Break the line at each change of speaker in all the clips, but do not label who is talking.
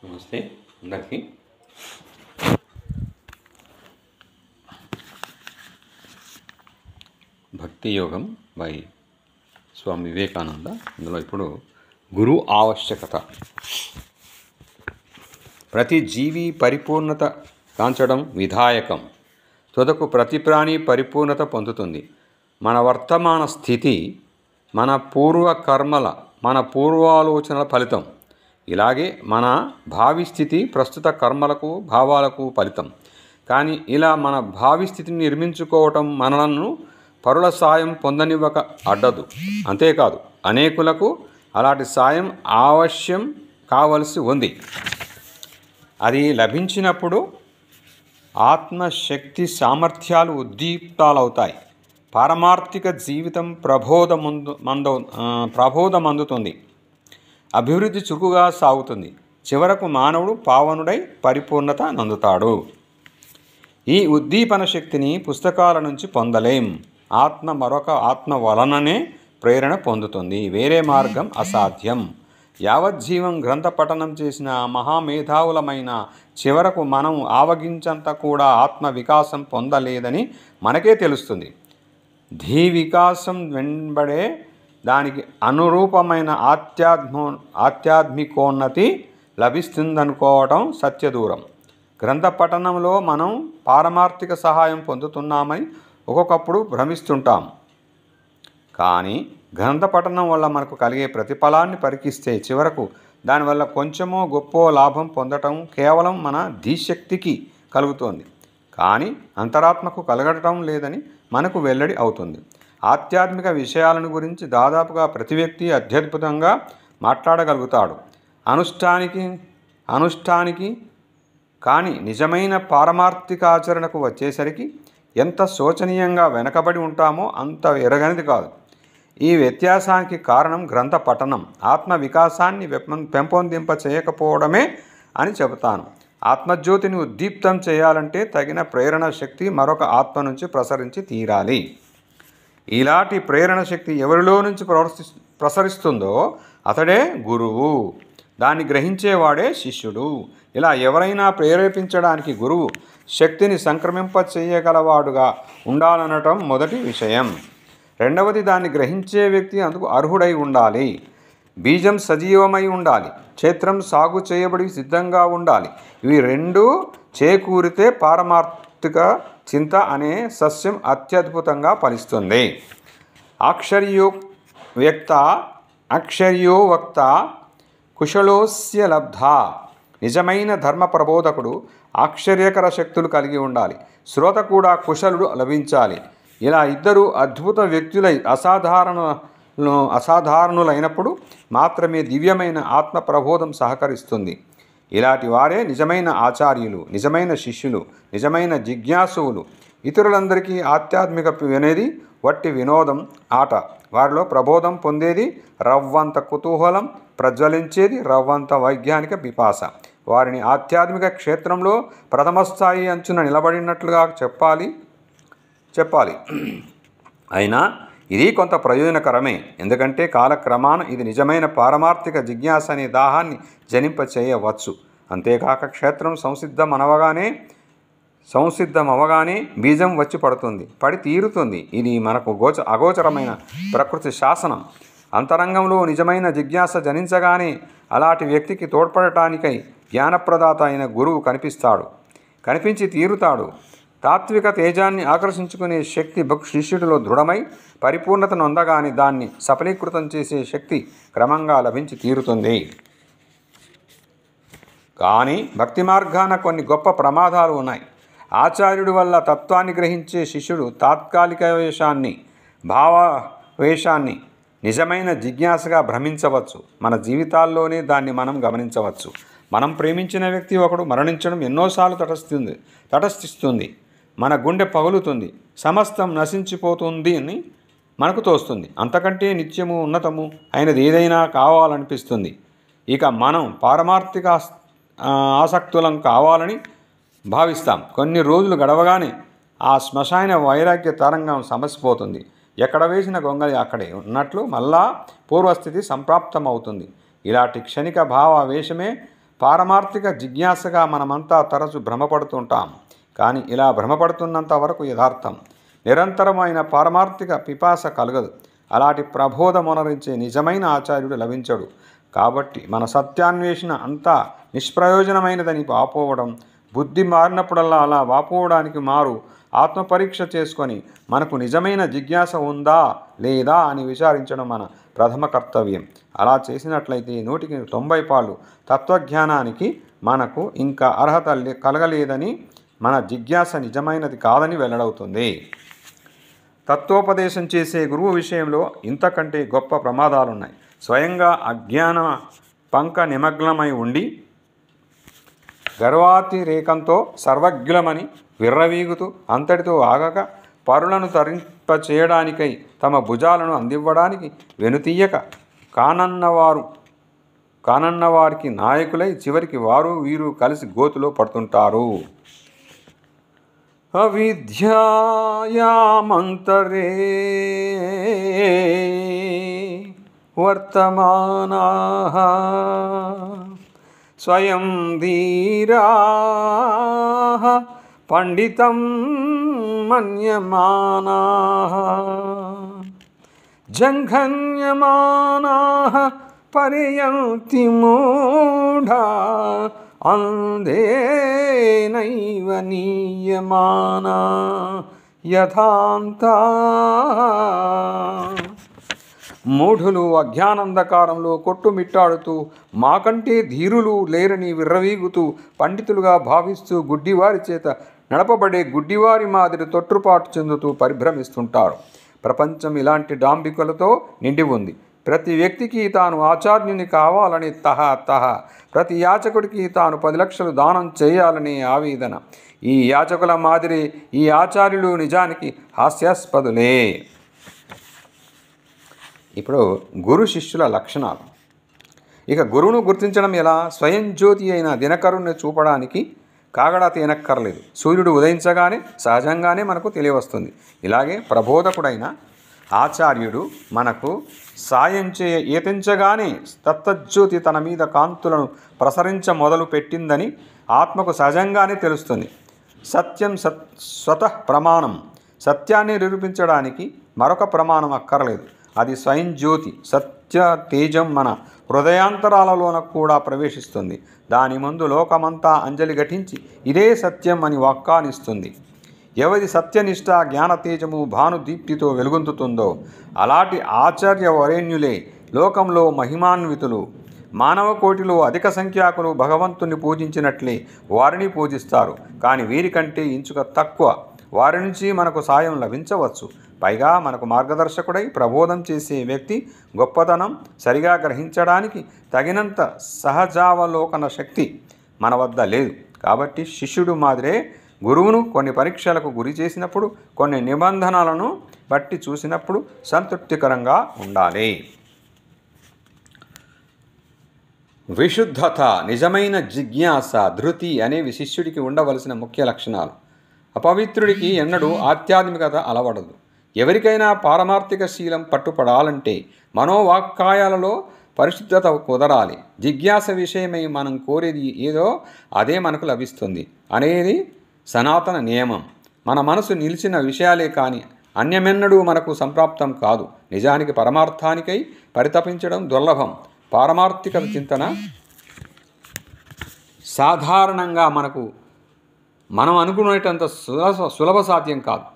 నమస్తే అందరికీ. భక్తి యోగం బై స్వామి వివేకానంద. ఇందులో ఇప్పుడు గురువు ఆవశ్యకత. ప్రతి జీవి పరిపూర్ణత కాంచడం విధాయకం. తుదకు ప్రతి ప్రాణి పరిపూర్ణత పొందుతుంది. మన వర్తమాన స్థితి మన పూర్వ కర్మల, మన పూర్వాలోచనల ఫలితం. ఇలాగే మన భావి స్థితి ప్రస్తుత కర్మలకు, భావాలకు ఫలితం. కానీ ఇలా మన భావి స్థితిని నిర్మించుకోవటం మనలను పరుల సాయం పొందనివ్వక అడ్డదు. అంతేకాదు, అనేకులకు అలాంటి సాయం అవశ్యం కావలసి ఉంది. అది లభించినప్పుడు ఆత్మశక్తి సామర్థ్యాలు ఉద్దీప్తాలవుతాయి. పారమార్థిక జీవితం ప్రబోధమందుతుంది. అభివృద్ధి చురుకుగా సాగుతుంది. చివరకు మానవుడు పావనుడై పరిపూర్ణత నందుతాడు. ఈ ఉద్దీపన శక్తిని పుస్తకాల నుంచి పొందలేం. ఆత్మ మరొక ఆత్మ వలననే ప్రేరణ పొందుతుంది. వేరే మార్గం అసాధ్యం. యావజ్జీవం గ్రంథ పఠనం చేసిన మహామేధావులమైన చివరకు మనం ఆవగించంత కూడా ఆత్మ వికాసం పొందలేదని మనకే తెలుస్తుంది. ధీ వికాసం వెంబడే దానికి అనురూపమైన ఆధ్యాత్మికోన్నతి లభిస్తుందనుకోవటం సత్యదూరం. గ్రంథ పఠనంలో మనం పారమార్థిక సహాయం పొందుతున్నామని ఒక్కొక్కప్పుడు భ్రమిస్తుంటాం. కానీ గ్రంథ పఠనం వల్ల మనకు కలిగే ప్రతిఫలాన్ని పరికిస్తే చివరకు దానివల్ల కొంచెమో గొప్ప లాభం పొందటం కేవలం మన ధీశక్తికి కలుగుతోంది. కానీ అంతరాత్మకు కలగటం లేదని మనకు వెల్లడి అవుతుంది. ఆధ్యాత్మిక విషయాలను గురించి దాదాపుగా ప్రతి వ్యక్తి అత్యద్భుతంగా మాట్లాడగలుగుతాడు. అనుష్ఠానికి కానీ నిజమైన పారమార్థిక ఆచరణకు వచ్చేసరికి ఎంత శోచనీయంగా వెనకబడి ఉంటామో అంత ఎరగనిది కాదు. ఈ వ్యత్యాసానికి కారణం గ్రంథ పఠనం ఆత్మ వికాసాన్ని పెంపొందింప చేయకపోవడమే అని చెబుతాను. ఆత్మజ్యోతిని ఉద్దీప్తం చేయాలంటే తగిన ప్రేరణ శక్తి మరొక ఆత్మ నుంచి ప్రసరించి తీరాలి. ఇలాంటి ప్రేరణ శక్తి ఎవరిలో నుంచి ప్రసరిస్తుందో అతడే గురువు. దాన్ని గ్రహించేవాడే శిష్యుడు. ఇలా ఎవరైనా ప్రేరేపించడానికి గురువు శక్తిని సంక్రమింప చేయగలవాడుగా ఉండాలనటం మొదటి విషయం. రెండవది, దాన్ని గ్రహించే వ్యక్తి అందుకు అర్హుడై ఉండాలి. బీజం సజీవమై ఉండాలి. క్షేత్రం సాగు చేయబడి సిద్ధంగా ఉండాలి. ఇవి రెండూ చేకూరితే పారమార్థిక చింత అనే సస్యం అత్యద్భుతంగా ఫలిస్తుంది. అక్షర్యో వక్త కుశలోస్య లబ్ధ. నిజమైన ధర్మ ప్రబోధకుడు ఆశ్చర్యకర శక్తులు కలిగి ఉండాలి. శ్రోత కూడా కుశలుడు లభించాలి. ఇలా ఇద్దరు అద్భుత వ్యక్తులై అసాధారణులైనప్పుడు మాత్రమే దివ్యమైన ఆత్మ ప్రబోధం సహకరిస్తుంది. ఇలాంటి వారే నిజమైన ఆచార్యులు, నిజమైన శిష్యులు, నిజమైన జిజ్ఞాసువులు. ఇతరులందరికీ ఆధ్యాత్మిక అనేది వట్టి వినోదం, ఆట. వారిలో ప్రబోధం పొందేది రవ్వంత కుతూహలం, ప్రజ్వలించేది రవ్వంత వైజ్ఞానిక పిపాస. వారిని ఆధ్యాత్మిక క్షేత్రంలో ప్రథమ స్థాయి అంచున నిలబడినట్లుగా చెప్పాలి. అయినా ఇది కొంత ప్రయోజనకరమే. ఎందుకంటే కాలక్రమాన ఇది నిజమైన పారమార్థిక జిజ్ఞాస అనే దాహాన్ని జనింప చేయవచ్చు. అంతేకాక క్షేత్రం సంసిద్ధమవగానే బీజం వచ్చి పడి తీరుతుంది. ఇది మనకు అగోచరమైన ప్రకృతి శాసనం. అంతరంగంలో నిజమైన జిజ్ఞాస జనించగానే అలాంటి వ్యక్తికి తోడ్పడటానికై జ్ఞానప్రదాత అయిన గురువు కనిపించి తీరుతాడు. తాత్విక తేజాన్ని ఆకర్షించుకునే శక్తి శిష్యుడిలో దృఢమై పరిపూర్ణతను అందగానే దాన్ని సఫలీకృతం చేసే శక్తి క్రమంగా లభించి తీరుతుంది. కానీ భక్తి మార్గాన కొన్ని గొప్ప ప్రమాదాలు ఉన్నాయి. ఆచార్యుడి వల్ల తత్వాన్ని గ్రహించే శిష్యుడు తాత్కాలిక భావవేషాన్ని నిజమైన జిజ్ఞాసగా భ్రమించవచ్చు. మన జీవితాల్లోనే దాన్ని మనం గమనించవచ్చు. మనం ప్రేమించిన వ్యక్తి ఒకడు మరణించడం ఎన్నోసార్లు తటస్థిస్తుంది. మన గుండె పగులుతుంది. సమస్తం నశించిపోతుంది అని మనకు తోస్తుంది. అంతకంటే నిత్యము ఉన్నతము అయినది ఏదైనా కావాలనిపిస్తుంది. ఇక మనం పారమార్థిక ఆసక్తులం కావాలని భావిస్తాం. కొన్ని రోజులు గడవగానే ఆ శ్మశాన వైరాగ్య తరంగం సమసిపోతుంది. ఎక్కడ వేసిన గొంగలి అక్కడే ఉన్నట్లు మళ్ళా పూర్వస్థితి సంప్రాప్తమవుతుంది. ఇలాంటి క్షణిక భావావేశమే పారమార్థిక జిజ్ఞాసగా మనమంతా తరచు భ్రమపడుతుంటాం. కానీ ఇలా భ్రమపడుతున్నంత వరకు యథార్థం నిరంతరమైన పారమార్థిక పిపాస కలగదు. అలాంటి ప్రబోధమునరించే నిజమైన ఆచార్యుడు లభించడు. కాబట్టి మన సత్యాన్వేషణ అంతా నిష్ప్రయోజనమైనదని వాపోవడం, బుద్ధి మారినప్పుడల్లా అలా వాపోవడానికి మారు ఆత్మపరీక్ష చేసుకొని మనకు నిజమైన జిజ్ఞాస ఉందా లేదా అని విచారించడం మన ప్రథమ కర్తవ్యం. అలా చేసినట్లయితే 100కి 90 పాళ్ళు తత్వజ్ఞానానికి మనకు ఇంకా అర్హత కలగలేదని, మన జిజ్ఞాస నిజమైనది కాదని వెల్లడవుతుంది. తత్వోపదేశం చేసే గురువు విషయంలో ఇంతకంటే గొప్ప ప్రమాదాలున్నాయి. స్వయంగా అజ్ఞాన పంక నిమగ్నమై ఉండి గర్వాతిరేకంతో సర్వజ్ఞులమని విర్రవీగుతూ అంతటితో ఆగక పరులను తరింపచేయడానికై తమ భుజాలను అందివ్వడానికి వెనుతీయక కానన్నవారికి నాయకులై చివరికి వారు వీరు కలిసి గోతులో పడుతుంటారు. అవిద్యాయామంతరే వర్తమానాః స్వయం ధీరాః పండితం మన్యమానాః జంఘన్యమానాః పర్యంతి మూఢా అంధేనైవ నీయమానా యథాంతా. మూఢులు అజ్ఞానందకారంలో కొట్టుమిట్టాడుతూ మాకంటే ధీరులు లేరని విర్రవీగుతూ పండితులుగా భావిస్తూ గుడ్డివారి చేత నడపబడే గుడ్డివారి మాదిరి తొట్టుపాటు చెందుతూ పరిభ్రమిస్తుంటారు. ప్రపంచం ఇలాంటి డాంబికలతో నిండి ఉంది. ప్రతి వ్యక్తికి తాను ఆచార్యుని కావాలని తహ, ప్రతి యాచకుడికి తాను 10 లక్షలు దానం చేయాలని ఆవేదన. ఈ యాచకుల మాదిరి ఈ ఆచార్యులు నిజానికి హాస్యాస్పదులే. ఇప్పుడు గురు శిష్యుల లక్షణాలు. ఇక గురువును గుర్తించడం ఎలా? స్వయం జ్యోతి అయిన దినకరుణ్ణి చూపడానికి కాగడా తేనక్కర్లేదు. సూర్యుడు ఉదయించగానే సహజంగానే మనకు తెలియవస్తుంది. ఇలాగే ప్రబోధకుడైన ఆచార్యుడు మనకు సాయం యతించగానే తత్తజ్యోతి తన మీద కాంతులను ప్రసరించ మొదలు పెట్టిందని ఆత్మకు సహజంగానే తెలుస్తుంది. సత్యం స్వతః ప్రమాణం. సత్యాన్ని నిరూపించడానికి మరొక ప్రమాణం అక్కర్లేదు. అది స్వయం జ్యోతి. సత్య తేజం మన హృదయాంతరాలలోన కూడా ప్రవేశిస్తుంది. దాని ముందు లోకమంతా అంజలి ఘటించి ఇదే సత్యం అని వాక్కానిస్తుంది. ఎవరి సత్యనిష్ట జ్ఞానతేజము భానుదీప్తితో వెలుగొందుతుందో అలాంటి ఆచార్య వరేణ్యులే లోకంలో మహిమాన్వితులు. మానవ కోటిలో అధిక సంఖ్యాకులు భగవంతుని పూజించినట్లే వారిని పూజిస్తారు. కానీ వీరికంటే ఇంచుక తక్కువ వారి నుంచి మనకు సాయం లభించవచ్చు. పైగా మనకు మార్గదర్శకుడై ప్రబోధం చేసే వ్యక్తి గొప్పతనం సరిగా గ్రహించడానికి తగినంత సహజావలోకన శక్తి మన వద్ద లేదు. కాబట్టి శిష్యుడు మాదిరే గురువును కొన్ని పరీక్షలకు గురి చేసినప్పుడు, కొన్ని నిబంధనలను బట్టి చూసినప్పుడు సంతృప్తికరంగా ఉండాలి. విశుద్ధత, నిజమైన జిజ్ఞాస, ధృతి అనేవి శిష్యుడికి ఉండవలసిన ముఖ్య లక్షణాలు. అపవిత్రుడికి ఎన్నడూ ఆధ్యాత్మికత అలవడదు. ఎవరికైనా పారమార్థిక శీలం పట్టుపడాలంటే మనోవాక్కాయాలలో పరిశుద్ధత కుదరాలి. జిజ్ఞాస విషయమై మనం కోరేది ఏదో అదే మనకు లభిస్తుంది అనేది సనాతన నియమం. మన మనసు నిలిచిన విషయాలే కానీ అన్యమెన్నడూ మనకు సంప్రాప్తం కాదు. నిజానికి పరమార్థానికై పరితపించడం దుర్లభం. పారమార్థిక చింతన సాధారణంగా మనం అనుకునేటంత సులభ సాధ్యం కాదు.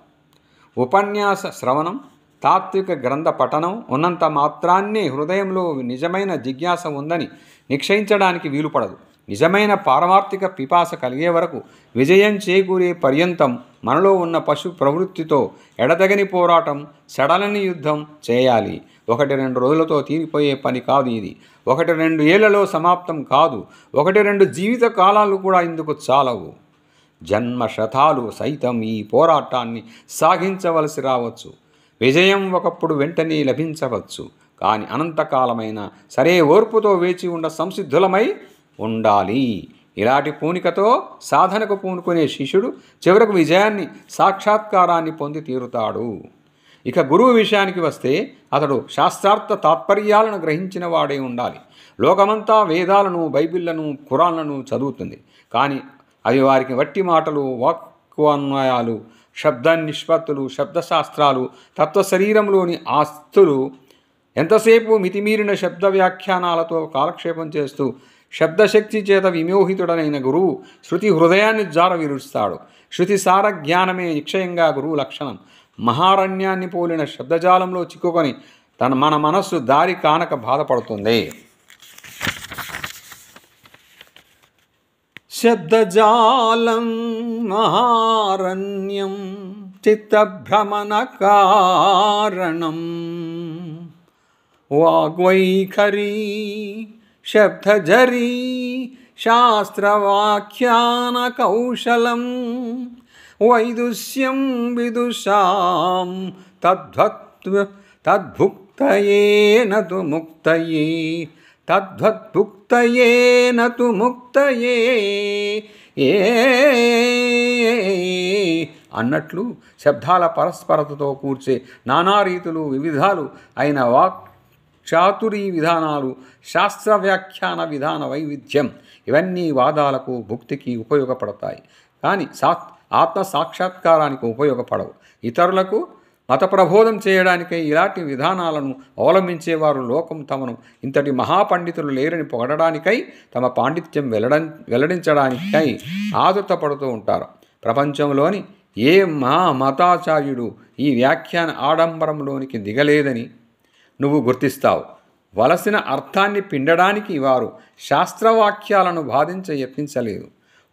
ఉపన్యాస శ్రవణం, తాత్విక గ్రంథ పఠనం ఉన్నంత మాత్రాన్నే హృదయంలో నిజమైన జిజ్ఞాస ఉందని నిశ్చయించడానికి వీలుపడదు. నిజమైన పారమార్థిక పిపాస కలిగే వరకు, విజయం చేకూరే పర్యంతం మనలో ఉన్న పశు ప్రవృత్తితో ఎడతెగని పోరాటం, సడలని యుద్ధం చేయాలి. 1-2 రోజులతో తీరిపోయే పని కాదు ఇది. 1-2 ఏళ్లలో సమాప్తం కాదు. 1-2 జీవిత కాలాలు కూడా ఇందుకు చాలవు. జన్మ శతాలు సైతం ఈ పోరాటాన్ని సాగించవలసి రావచ్చు. విజయం ఒకప్పుడు వెంటనే లభించవచ్చు. కానీ అనంతకాలమైన సరే ఓర్పుతో వేచి ఉండ సంసిద్ధులమై ఉండాలి. ఇలాంటి పూనికతో సాధనకు పూనుకునే శిష్యుడు చివరకు విజయాన్ని, సాక్షాత్కారాన్ని పొంది తీరుతాడు. ఇక గురువు విషయానికి వస్తే అతడు శాస్త్రార్థ తాత్పర్యాలను గ్రహించిన వాడే ఉండాలి. లోకమంతా వేదాలను, బైబిళ్లను, ఖురాన్లను చదువుతుంది. కానీ అవి వారికి వట్టి మాటలు, వాక్వాన్వయాలు, శబ్ద నిష్పత్తులు, శబ్దశాస్త్రాలు, తత్వ శరీరంలోని ఆస్తులు. ఎంతసేపు మితిమీరిన శబ్ద వ్యాఖ్యానాలతో కాలక్షేపం చేస్తూ శబ్దశక్తి చేత విమోహితుడనైన గురువు శృతి హృదయాన్ని జార విరుస్తాడు. శృతి సార జ్ఞానమే నిక్షయంగా గురువు లక్షణం. మహారణ్యాన్ని పోలిన శబ్దజాలంలో చిక్కుకొని మన మనస్సు దారి కానక బాధపడుతుంది. శబ్దజాలం మహారణ్యం చిత్తభ్రమణ కారణం వాగ్వైఖరీ శబ్దజరీ శాస్త్రవాఖ్యాన కౌశలం వైదుష్యం విదుషాం తద్భుక్తయే నతు ముక్తయే తద్భుక్తయే నతు ముక్తయే అన్నట్లు శబ్దాల పరస్పరతతో కూర్చే నానా రీతులు, వివిధాలు అయిన వాక్ చాతురీ విధానాలు, శాస్త్ర వ్యాఖ్యాన విధాన వైవిధ్యం ఇవన్నీ వాదాలకు, భుక్తికి ఉపయోగపడతాయి. కానీ ఆత్మ సాక్షాత్కారానికి ఉపయోగపడవు. ఇతరులకు మత ప్రబోధం చేయడానికై ఇలాంటి విధానాలను అవలంబించేవారు లోకం తమను ఇంతటి మహాపండితులు లేరని పొగడడానికై, తమ పాండిత్యం వెల్లడించడానికై ఆదుర్తపడుతూ ఉంటారు. ప్రపంచంలోని ఏ మతాచార్యుడు ఈ వ్యాఖ్యాన ఆడంబరంలోనికి దిగలేదని నువ్వు గుర్తిస్తావు. వలసిన అర్థాన్ని పిండడానికి వారు శాస్త్రవాక్యాలను బాధించ యత్నించలేదు.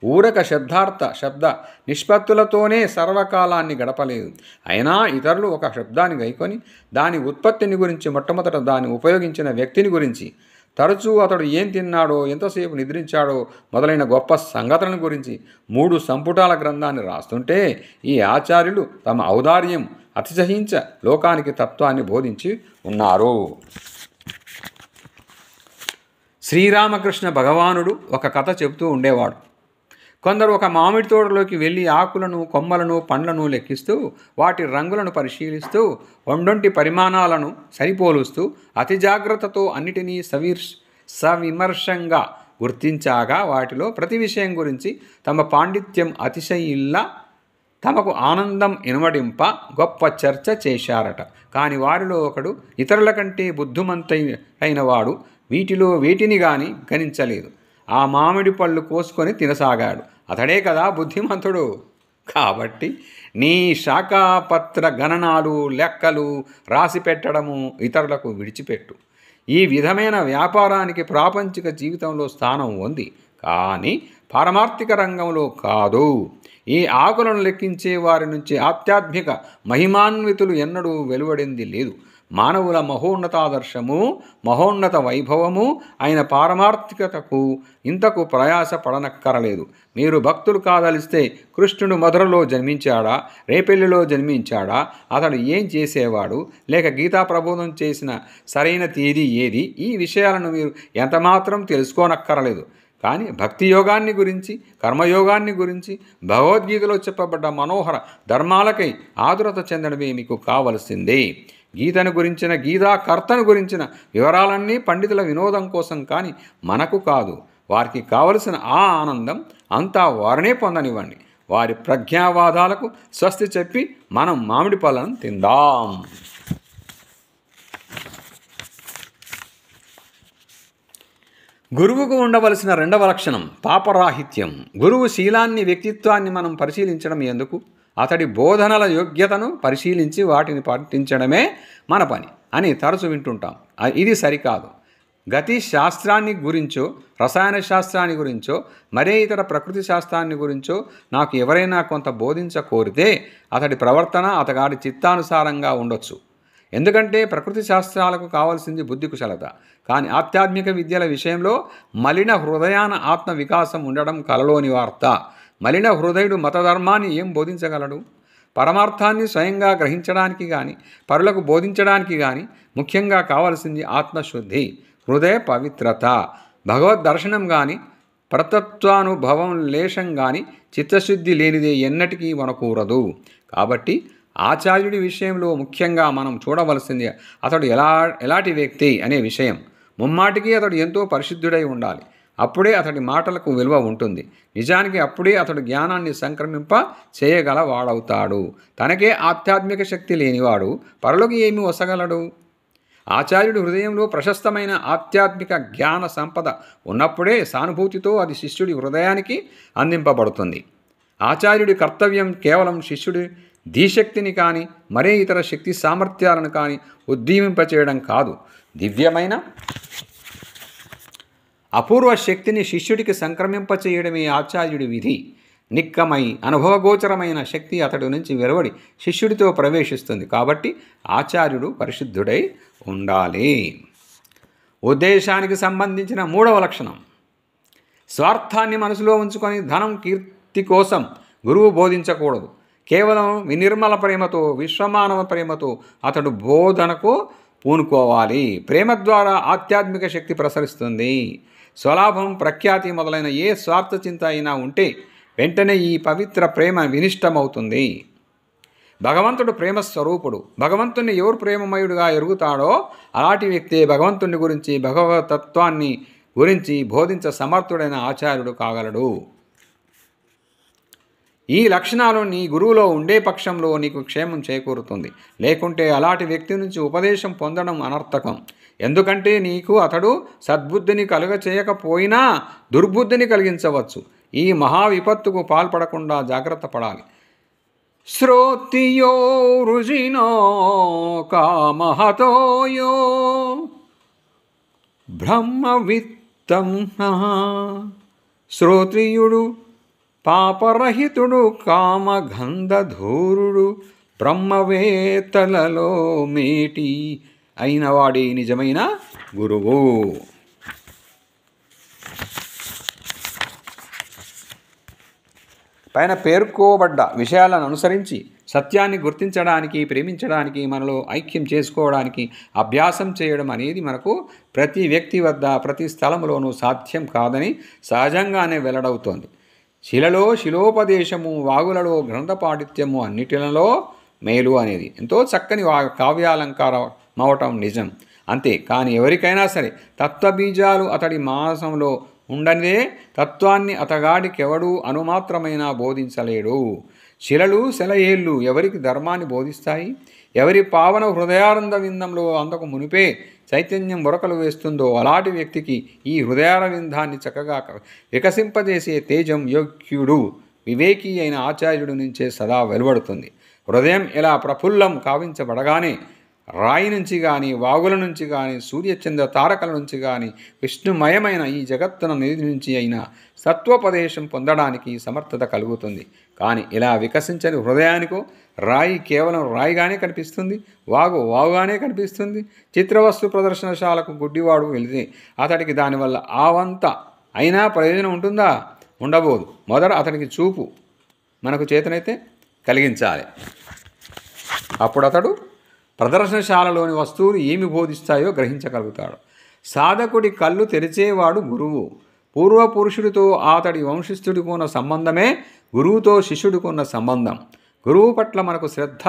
ఊరక శబ్ద నిష్పత్తులతోనే సర్వకాలాన్ని గడపలేదు. అయినా ఇతరులు ఒక శబ్దాన్ని గైకొని దాని ఉత్పత్తిని గురించి, మొట్టమొదట దాన్ని ఉపయోగించిన వ్యక్తిని గురించి, తరచూ అతడు ఏం తిన్నాడో, ఎంతసేపు నిద్రించాడో మొదలైన గొప్ప సంగతులను గురించి 3 సంపుటాల గ్రంథాన్ని రాస్తుంటే ఈ ఆచార్యులు తమ ఔదార్యం అతిశయించ లోకానికి తత్వాన్ని బోధించి ఉన్నారు. శ్రీరామకృష్ణ భగవానుడు ఒక కథ చెబుతూ ఉండేవాడు. కొందరు ఒక మామిడి తోటలోకి వెళ్ళి ఆకులను, కొమ్మలను, పండ్లను లెక్కిస్తూ, వాటి రంగులను పరిశీలిస్తూ, ఒండొంటి పరిమాణాలను సరిపోలుస్తూ, అతి జాగ్రత్తతో అన్నిటినీ సవిమర్శంగా గుర్తించాగా వాటిలో ప్రతి విషయం గురించి తమ పాండిత్యం అతిశయిల్లా తమకు ఆనందం ఇనుమడింప గొప్ప చర్చ చేశారట. కాని వారిలో ఒకడు ఇతరుల కంటే బుద్ధిమంతైన వాడు వీటిలో వేటిని గాని గణించలేదు. ఆ మామిడి పళ్ళు కోసుకొని తినసాగాడు. అతడే కదా బుద్ధిమంతుడు. కాబట్టి నీ శాఖాపత్ర గణనాలు, లెక్కలు రాసి పెట్టడము ఇతరులకు విడిచిపెట్టు. ఈ విధమైన వ్యాపారానికి ప్రాపంచిక జీవితంలో స్థానం ఉంది, కానీ పారమార్థిక రంగంలో కాదు. ఈ ఆకులను లెక్కించే వారి నుంచి ఆధ్యాత్మిక మహిమాన్వితులు ఎన్నడూ వెలువడింది లేదు. మానవుల మహోన్నతాదర్శము, మహోన్నత వైభవము అయిన పారమార్థికతకు ఇంతకు ప్రయాస పడనక్కరలేదు. మీరు భక్తులు కాదలిస్తే కృష్ణుడు మధురలో జన్మించాడా, రేపెల్లిలో జన్మించాడా, అతడు ఏం చేసేవాడు, లేక గీతా ప్రబోధం చేసిన సరైన తేదీ ఏది, ఈ విషయాలను మీరు ఎంతమాత్రం తెలుసుకోనక్కరలేదు. కానీ భక్తి యోగాన్ని గురించి, కర్మయోగాన్ని గురించి, భగవద్గీతలో చెప్పబడ్డ మనోహర ధర్మాలకై ఆదురత చెందడమే మీకు కావలసిందే. గీతను గురించిన, గీతాకర్తను గురించిన వివరాలన్నీ పండితుల వినోదం కోసం కానీ మనకు కాదు. వారికి కావలసిన ఆ ఆనందం అంతా వారినే పొందనివ్వండి. వారి ప్రజ్ఞావాదాలకు స్వస్తి చెప్పి మనం మామిడి పళ్ళను తిందాం. గురువుకు ఉండవలసిన 2వ లక్షణం పాపరాహిత్యం. గురువు శీలాన్ని, వ్యక్తిత్వాన్ని మనం పరిశీలించడం ఎందుకు? అతడి బోధనల యోగ్యతను పరిశీలించి వాటిని పాటించడమే మన పని అని తరచు వింటుంటాం. ఇది సరికాదు. గతి శాస్త్రాన్ని గురించో, రసాయన శాస్త్రాన్ని గురించో, మరే ఇతర ప్రకృతి శాస్త్రాన్ని గురించో నాకు ఎవరైనా కొంత బోధించ కోరితే అతడి ప్రవర్తన అతగాడి చిత్తానుసారంగా ఉండొచ్చు. ఎందుకంటే ప్రకృతి శాస్త్రాలకు కావాల్సింది బుద్ధి కుశలత. కానీ ఆధ్యాత్మిక విద్యల విషయంలో మలిన హృదయాన ఆత్మ వికాసం ఉండడం కలలోని వార్త. మలిన హృదయుడు మతధర్మాన్ని ఏం బోధించగలడు? పరమార్థాన్ని స్వయంగా గ్రహించడానికి కానీ, పరులకు బోధించడానికి కానీ ముఖ్యంగా కావలసింది ఆత్మశుద్ధి, హృదయ పవిత్రత. భగవద్ దర్శనం కానీ, పరతత్వానుభవం లేశం కానీ చిత్తశుద్ధి లేనిదే ఎన్నటికీ వనకూరదు. కాబట్టి ఆచార్యుడి విషయంలో ముఖ్యంగా మనం చూడవలసింది అతడు ఎలాంటి వ్యక్తి అనే విషయం. ముమ్మాటికి అతడు ఎంతో పరిశుద్ధుడై ఉండాలి. అప్పుడే అతడి మాటలకు విలువ ఉంటుంది. నిజానికి అప్పుడే అతడు జ్ఞానాన్ని సంక్రమింప చేయగల వాడవుతాడు. తనకే ఆధ్యాత్మిక శక్తి లేనివాడు పరులకు ఏమి వసగలడు? ఆచార్యుడి హృదయంలో ప్రశస్తమైన ఆధ్యాత్మిక జ్ఞాన సంపద ఉన్నప్పుడే సానుభూతితో అది శిష్యుడి హృదయానికి అందింపబడుతుంది. ఆచార్యుడి కర్తవ్యం కేవలం శిష్యుడి ధీశక్తిని కానీ మరే ఇతర శక్తి సామర్థ్యాలను కానీ ఉద్దీవింపచేయడం కాదు. దివ్యమైన అపూర్వ శక్తిని శిష్యుడికి సంక్రమింపచేయడమే ఆచార్యుడి విధి. నిక్కమై అనుభవగోచరమైన శక్తి అతడి నుంచి వెలువడి శిష్యుడితో ప్రవేశిస్తుంది. కాబట్టి ఆచార్యుడు పరిశుద్ధుడై ఉండాలి. ఉద్దేశానికి సంబంధించిన 3వ లక్షణం, స్వార్థాన్ని మనసులో ఉంచుకొని ధనం కీర్తి కోసం గురువు బోధించకూడదు. కేవలం వినిర్మల ప్రేమతో, విశ్వమానవ ప్రేమతో అతడు బోధనకు పూనుకోవాలి. ప్రేమ ద్వారా ఆధ్యాత్మిక శక్తి ప్రసరిస్తుంది. స్వలాభం, ప్రఖ్యాతి మొదలైన ఏ స్వార్థ చింత అయినా ఉంటే వెంటనే ఈ పవిత్ర ప్రేమ వినిష్టమవుతుంది. భగవంతుడు ప్రేమస్వరూపుడు. భగవంతుణ్ణి ఎవరు ప్రేమమయుడుగా ఎరుగుతాడో అలాంటి వ్యక్తే భగవంతుని గురించి, భగవతత్వాన్ని గురించి బోధించ సమర్థుడైన ఆచార్యుడు కాగలడు. ఈ లక్షణాలు నీ గురువులో ఉండే పక్షంలో నీకు క్షేమం చేకూరుతుంది. లేకుంటే అలాంటి వ్యక్తి నుంచి ఉపదేశం పొందడం అనర్థకం. ఎందుకంటే నీకు అతడు సద్బుద్ధిని కలుగచేయకపోయినా దుర్బుద్ధిని కలిగించవచ్చు. ఈ మహా విపత్తుకు పాల్పడకుండా జాగ్రత్త పడాలి. శ్రోతియో వృజినో కామహతోయో బ్రహ్మవిత్తం. శ్రోత్రియుడు పాపరహితుడు, కామగంధధూరుడు, బ్రహ్మవేత్తలలో మేటి అయినవాడే నిజమైన గురువు. పైన పేర్కోబడ్డ విషయాలను అనుసరించి సత్యాన్ని గుర్తించడానికి, ప్రేమించడానికి, మనలో ఐక్యం చేసుకోవడానికి అభ్యాసం చేయడం అనేది మనకు ప్రతి వ్యక్తి వద్ద, ప్రతి స్థలంలోనూ సాధ్యం కాదని సహజంగానే వెల్లడవుతోంది. శిలలో శిలోపదేశము, వాగులలో గ్రంథ పాండిత్యము, అన్నిటిలో మేలు అనేది ఎంతో చక్కని కావ్యాలంకారం అవటం నిజం. అంతే కానీ ఎవరికైనా సరే తత్వబీజాలు అతడి మానసంలో ఉండనిదే తత్వాన్ని అతగాడికెవడూ అనుమాత్రమైనా బోధించలేడు. శిలలు సెలయేళ్ళు ఎవరికి ధర్మాన్ని బోధిస్తాయి? ఎవరి పావన హృదయానంద విందంలో అంతకు మునిపే చైతన్యం ఉరకలు వేస్తుందో అలాంటి వ్యక్తికి ఈ హృదయారవిందాన్ని చక్కగా వికసింపజేసే తేజం యోగ్యుడు, వివేకి అయిన ఆచార్యుడి నుంచే సదా వెలువడుతుంది. హృదయం ఇలా ప్రఫుల్లం కావించబడగానే రాయి నుంచి కానీ, వాగుల నుంచి కానీ, సూర్యచంద్ర తారకల నుంచి కానీ, విష్ణుమయమైన ఈ జగత్తున నిధి నుంచి అయినా సత్వోపదేశం పొందడానికి సమర్థత కలుగుతుంది. కానీ ఇలా వికసించని హృదయానికో రాయి కేవలం రాయిగానే కనిపిస్తుంది, వాగు వాగుగానే కనిపిస్తుంది. చిత్రవస్తు ప్రదర్శనశాలకు గుడ్డివాడు వెళితే అతడికి దానివల్ల ఆవంత అయినా ప్రయోజనం ఉంటుందా? ఉండబోదు. మొదట అతనికి చూపు మనకు చేతనైతే కలిగించాలి. అప్పుడు అతడు ప్రదర్శనశాలలోని వస్తువులు ఏమి బోధిస్తాయో గ్రహించగలుగుతాడు. సాధకుడి కళ్ళు తెరిచేవాడు గురువు. పూర్వపురుషుడితో అతడి వంశస్థుడికి ఉన్న సంబంధమే గురువుతో శిష్యుడికి ఉన్న సంబంధం. గురువు పట్ల మనకు శ్రద్ధ,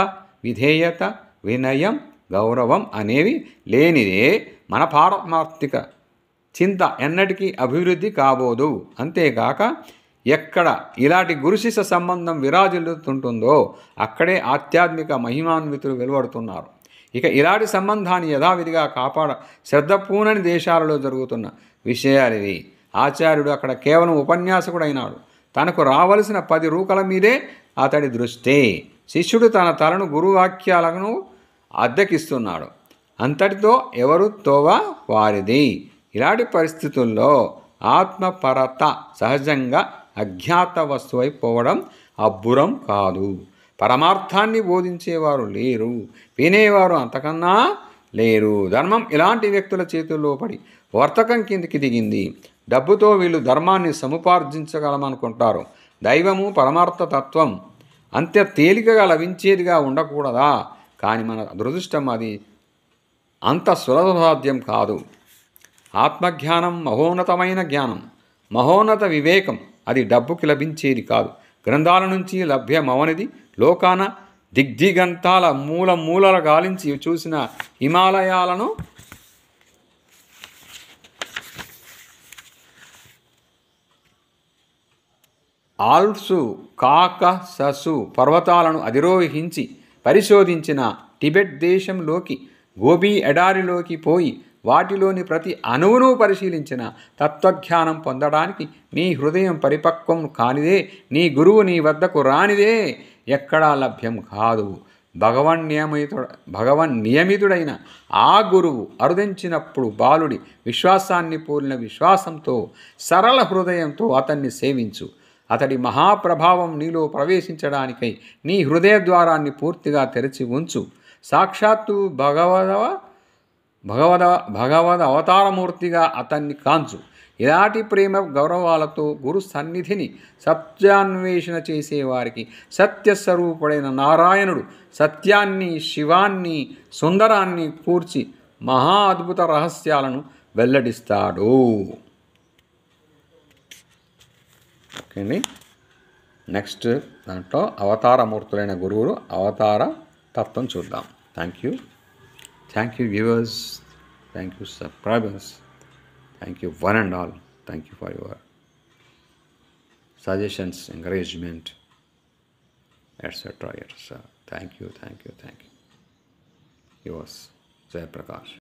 విధేయత, వినయం, గౌరవం అనేవి లేనిదే మన పారమార్థిక చింత ఎన్నటికీ అభివృద్ధి కాబోదు. అంతేగాక ఎక్కడ ఇలాంటి గురుశిష్య సంబంధం విరాజిల్లుతుంటుందో అక్కడే ఆధ్యాత్మిక మహిమాన్వితులు వెలువడుతున్నారు. ఇక ఇలాంటి సంబంధాన్ని యథావిధిగా కాపాడ శ్రద్ధ పూనని దేశాలలో జరుగుతున్న విషయాలివి. ఆచార్యుడు అక్కడ కేవలం ఉపన్యాసకుడైనాడు. తనకు రావలసిన 10 రూకల మీదే అతడి దృష్టి. శిష్యుడు తన తలను గురువాక్యాలను అద్దెకిస్తున్నాడు. అంతటితో ఎవరు తోవ వారిది. ఇలాంటి పరిస్థితుల్లో ఆత్మపరత సహజంగా అజ్ఞాత వస్తువైపోవడం అబ్బురం కాదు. పరమార్థాన్ని బోధించేవారు లేరు, వినేవారు అంతకన్నా లేరు. ధర్మం ఇలాంటి వ్యక్తుల చేతుల్లో పడి వర్తకం కిందికి దిగింది. డబ్బుతో వీళ్ళు ధర్మాన్ని సముపార్జించగలమనుకుంటారు. దైవము, పరమార్థ తత్వం అంత్య తేలికగా లభించేదిగా ఉండకూడదా? కానీ మన దురదృష్టం అది అంత సులభసాధ్యం కాదు. ఆత్మజ్ఞానం మహోన్నతమైన జ్ఞానం, మహోన్నత వివేకం అది డబ్బుకి లభించేది కాదు. గ్రంథాల నుంచి లభ్యమవనిది. లోకాన దిగ్దిగంతాల మూల మూలల గాలించి చూసిన హిమాలయాలను ఆల్ప్సు కాకససు పర్వతాలను అధిరోహించి పరిశోధించిన, టిబెట్ దేశంలోకి గోబీ ఎడారిలోకి పోయి వాటిలోని ప్రతి అణువును పరిశీలించిన, తత్వజ్ఞానం పొందడానికి నీ హృదయం పరిపక్వం కానిదే, నీ గురువు నీ వద్దకు రానిదే ఎక్కడా లభ్యం కాదు. భగవన్నియమితుడైన ఆ గురువు అరుదించినప్పుడు బాలుడి విశ్వాసాన్ని పోలిన విశ్వాసంతో, సరళ హృదయంతో అతన్ని సేవించు. అతడి మహాప్రభావం నీలో ప్రవేశించడానికై నీ హృదయ ద్వారాన్ని పూర్తిగా తెరిచి ఉంచు. సాక్షాత్తు భగవద్ అవతారమూర్తిగా అతన్ని కాంచు. ఇలాంటి ప్రేమ గౌరవాలతో గురు సన్నిధిని సత్యాన్వేషణ చేసేవారికి సత్యస్వరూపుడైన నారాయణుడు సత్యాన్ని, శివాన్ని, సుందరాన్ని కూర్చి మహా అద్భుత రహస్యాలను వెల్లడిస్తాడు. ఓకే అండి. నెక్స్ట్ దాంట్లో అవతారమూర్తులైన గురువులు అవతార తత్వం చూద్దాం. Thank you viewers, thank you subscribers, thank you one and all. Thank you for your suggestions, encouragement, etcetera. Thank you. Yours Jayaprakash.